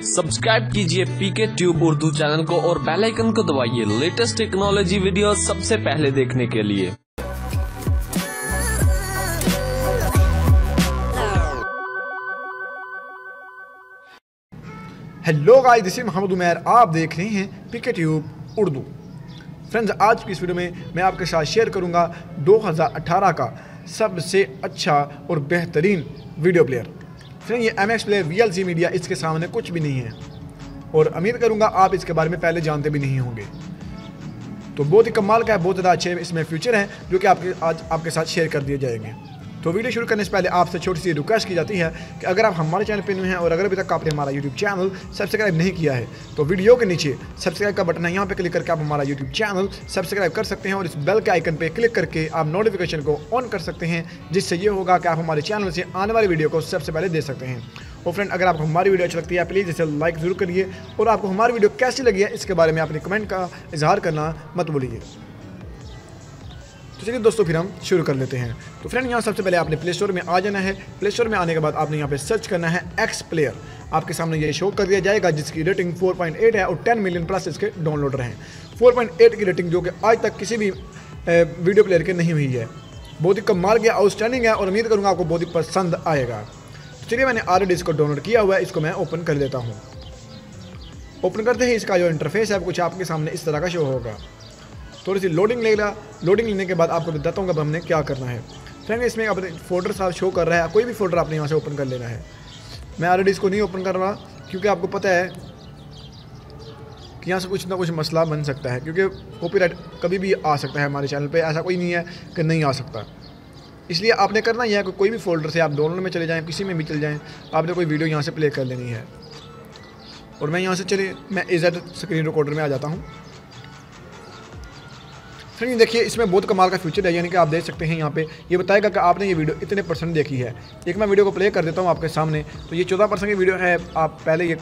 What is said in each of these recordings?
Subscribe कीजिए पीके tube Urdu channel को और बेल आइकन को दबाइए लेटेस्ट टेक्नोलॉजी वीडियो सबसे पहले देखने के लिए। Hello guys, this is Mohammad Umair. आप देख रहे हैं पीके ट्यूब उर्दू। फ्रेंड्स, आज की इस वीडियो में मैं आपके साथ शेयर करूंगा 2018 का सबसे अच्छा और बेहतरीन वीडियो प्लेयर। फ्रेंड, ये MX प्लेयर VLC मीडिया, इसके सामने कुछ भी नहीं है और उम्मीद करूंगा आप इसके बारे में पहले जानते भी नहीं होंगे। तो बहुत ही कमाल का है, बहुत ज़्यादा अच्छे इसमें फीचर हैं जो कि आज आपके साथ शेयर कर दिए जाएंगे। तो वीडियो शुरू करने से पहले आपसे छोटी सी रिक्वेस्ट की जाती है कि अगर आप हमारे चैनल पर न्यू हैं और अगर अभी तक आपने हमारा यूट्यूब चैनल सब्सक्राइब नहीं किया है तो वीडियो के नीचे सब्सक्राइब का बटन है, यहाँ पे क्लिक करके आप हमारा यूट्यूब चैनल सब्सक्राइब कर सकते हैं और इस बेल के आइकन पे क्लिक करके आप नोटिफिकेशन को ऑन कर सकते हैं, जिससे ये होगा कि आप हमारे चैनल से आने वाली वीडियो को सबसे पहले देख सकते हैं। और फ्रेंड, अगर आपको हमारी वीडियो अच्छी लगती है प्लीज़ इसे लाइक ज़रूर करिए और आपको हमारी वीडियो कैसी लगी है इसके बारे में अपने कमेंट का इजहार करना मत भूलिए। तो चलिए दोस्तों, फिर हम शुरू कर लेते हैं। तो फ्रेंड, यहाँ सबसे पहले आपने प्ले स्टोर में आ जाना है। प्ले स्टोर में आने के बाद आपने यहाँ पे सर्च करना है एक्स प्लेयर। आपके सामने ये शो कर दिया जाएगा, जिसकी रेटिंग 4.8 है और 10 मिलियन प्लस इसके डाउनलोडर हैं। 4.8 की रेटिंग जो कि आज तक किसी भी वीडियो प्लेयर के नहीं हुई है। बहुत ही कमाल के आउटस्टैंडिंग है और उम्मीद करूँगा आपको बहुत ही पसंद आएगा। तो चलिए, मैंने ऑलरेडी इसको डाउनलोड किया हुआ है, इसको मैं ओपन कर लेता हूँ। ओपन करते ही इसका जो इंटरफेस है कुछ आपके सामने इस तरह का शो होगा। थोड़ी सी लोडिंग लेगा। लोडिंग लेने के बाद आपको बताता हूँ कि हमने क्या करना है। फ्रेंड, इसमें अपने फोल्डर साथ शो कर रहा है, कोई भी फोल्डर आपने यहाँ से ओपन कर लेना है। मैं ऑलरेडी इसको नहीं ओपन कर रहा क्योंकि आपको पता है कि यहाँ से कुछ ना कुछ मसला बन सकता है, क्योंकि कॉपीराइट कभी भी आ सकता है हमारे चैनल पे। ऐसा कोई नहीं है कि नहीं आ सकता। इसलिए आपने करना यह है कि कोई भी फोल्डर से आप डाउनलोड में चले जाएँ, किसी में भी चले जाएँ, आपने कोई वीडियो यहाँ से प्ले कर लेनी है। और मैं यहाँ से मैं AZ स्क्रीन रिकॉर्डर में आ जाता हूँ। फ्रेंड, देखिए इसमें बहुत कमाल का फीचर है, यानी कि आप देख सकते हैं यहाँ पे ये बताएगा कि आपने ये वीडियो इतने % देखी है। एक मैं वीडियो को प्ले कर देता हूँ आपके सामने। तो ये 14% की वीडियो है। आप पहले ये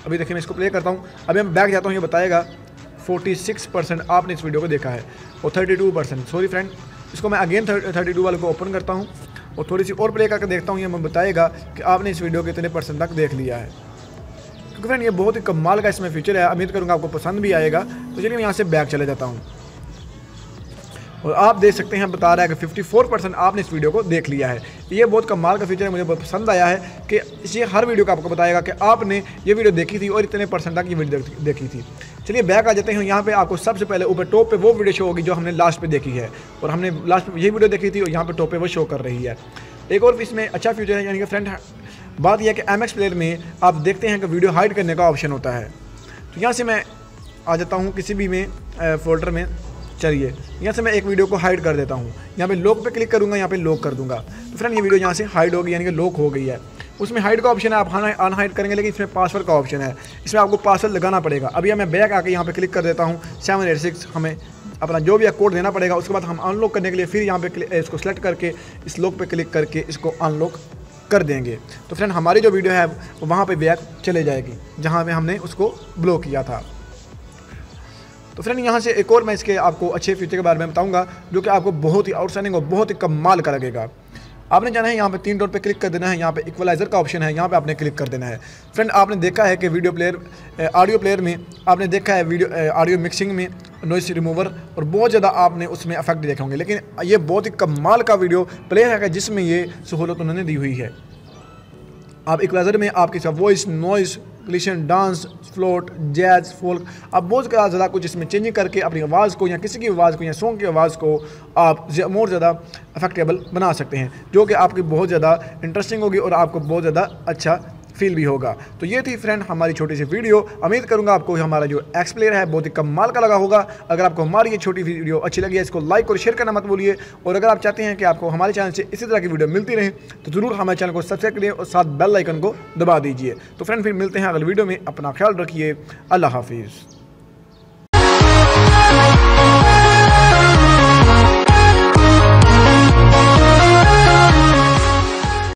अभी देखिए, मैं इसको प्ले करता हूँ। अभी मैं बैक जाता हूँ, ये बताएगा 46% आपने इस वीडियो को देखा है और 32%। सॉरी फ्रेंड, इसको मैं अगेन 32 वाले को ओपन करता हूँ और थोड़ी सी और प्ले करके देखता हूँ। ये मैं बताएगा कि आपने इस वीडियो के इतने % तक देख लिया है। क्योंकि फ्रेंड, ये बहुत ही कमाल का इसमें फीचर है, उम्मीद करूँगा आपको पसंद भी आएगा। तो चलिए मैं यहाँ से बैक चले जाता हूँ और आप देख सकते हैं बता रहा है कि 54% आपने इस वीडियो को देख लिया है। ये बहुत कमाल का फीचर है, मुझे बहुत पसंद आया है कि इसे हर वीडियो का आपको बताएगा कि आपने ये वीडियो देखी थी और इतने % तक ये वीडियो देखी थी। चलिए बैक आ जाते हैं। यहाँ पे आपको सबसे पहले ऊपर टॉप पे वो वीडियो शो होगी जो हमने लास्ट पे देखी है और हमने लास्ट पे ये वीडियो देखी थी और यहाँ पे टॉप पे वो शो कर रही है। एक और इसमें अच्छा फीचर है, यानी कि फ्रेंड बात यह है कि MX प्लेयर में आप देखते हैं कि वीडियो हाइड करने का ऑप्शन होता है। तो यहाँ से मैं आ जाता हूँ किसी भी में फोल्डर में। चलिए यहाँ से मैं एक वीडियो को हाइड कर देता हूँ। यहाँ पे लॉक पे क्लिक करूँगा, यहाँ पे लॉक कर दूँगा। तो फ्रेंड, ये वीडियो यहाँ से हाइड होगी, यानी कि लॉक हो गई है। उसमें हाइड का ऑप्शन है, आप अनहाइड करेंगे, लेकिन इसमें पासवर्ड का ऑप्शन है, इसमें आपको पासवर्ड लगाना पड़ेगा। अभी मैं बैक आके यहाँ पे क्लिक कर देता हूँ 786। हमें अपना जो भी कोड देना पड़ेगा। उसके बाद हम अनलॉक करने के लिए फिर यहाँ पे इसको सेलेक्ट करके इस लॉक पे क्लिक करके इसको अनलॉक कर देंगे। तो फ्रेंड, हमारी जो वीडियो है वहाँ पे बैक चले जाएगी जहाँ पे हमने उसको ब्लॉक किया था। तो फ्रेंड, यहाँ से एक और मैं इसके आपको अच्छे फीचर के बारे में बताऊंगा जो कि आपको बहुत ही आउटस्टैंडिंग और बहुत ही कमाल का लगेगा। आपने जाना है यहाँ पे 3 डॉट पे क्लिक कर देना है। यहाँ पे इक्वलाइजर का ऑप्शन है, यहाँ पे आपने क्लिक कर देना है। फ्रेंड, आपने देखा है कि वीडियो प्लेयर ऑडियो प्लेयर में आपने देखा है वीडियो ऑडियो मिक्सिंग में नॉइस रिमूवर और बहुत ज़्यादा आपने उसमें इफेक्ट देखे होंगे, लेकिन ये बहुत ही कमाल का वीडियो प्लेयर है जिसमें ये सहूलत उन्होंने दी हुई है। आप इक्वलाइजर में आपकी सब वॉइस, नॉइस, क्लिशन, डांस, फ्लोट, जैज, फोल्क, आप बहुत ज़्यादा कुछ इसमें चेंजिंग करके अपनी आवाज़ को या किसी की आवाज़ को या सॉन्ग की आवाज़ को आप और ज़्यादा अफेक्टेबल बना सकते हैं, जो कि आपकी बहुत ज़्यादा इंटरेस्टिंग होगी और आपको बहुत ज़्यादा अच्छा फील भी होगा। तो ये थी फ्रेंड हमारी छोटी सी वीडियो। उम्मीद करूंगा आपको हमारा जो एक्स प्लेयर है बहुत ही कमाल का लगा होगा। अगर आपको हमारी ये छोटी वीडियो अच्छी लगी है, इसको लाइक और शेयर करना मत भूलिए। और अगर आप चाहते हैं कि आपको हमारे चैनल से इसी तरह की वीडियो मिलती रहे तो ज़रूर हमारे चैनल को सब्सक्राइब करिए और साथ बेल आइकन को दबा दीजिए। तो फ्रेंड, फिर मिलते हैं अगली वीडियो में। अपना ख्याल रखिए। अल्लाह हाफिज़।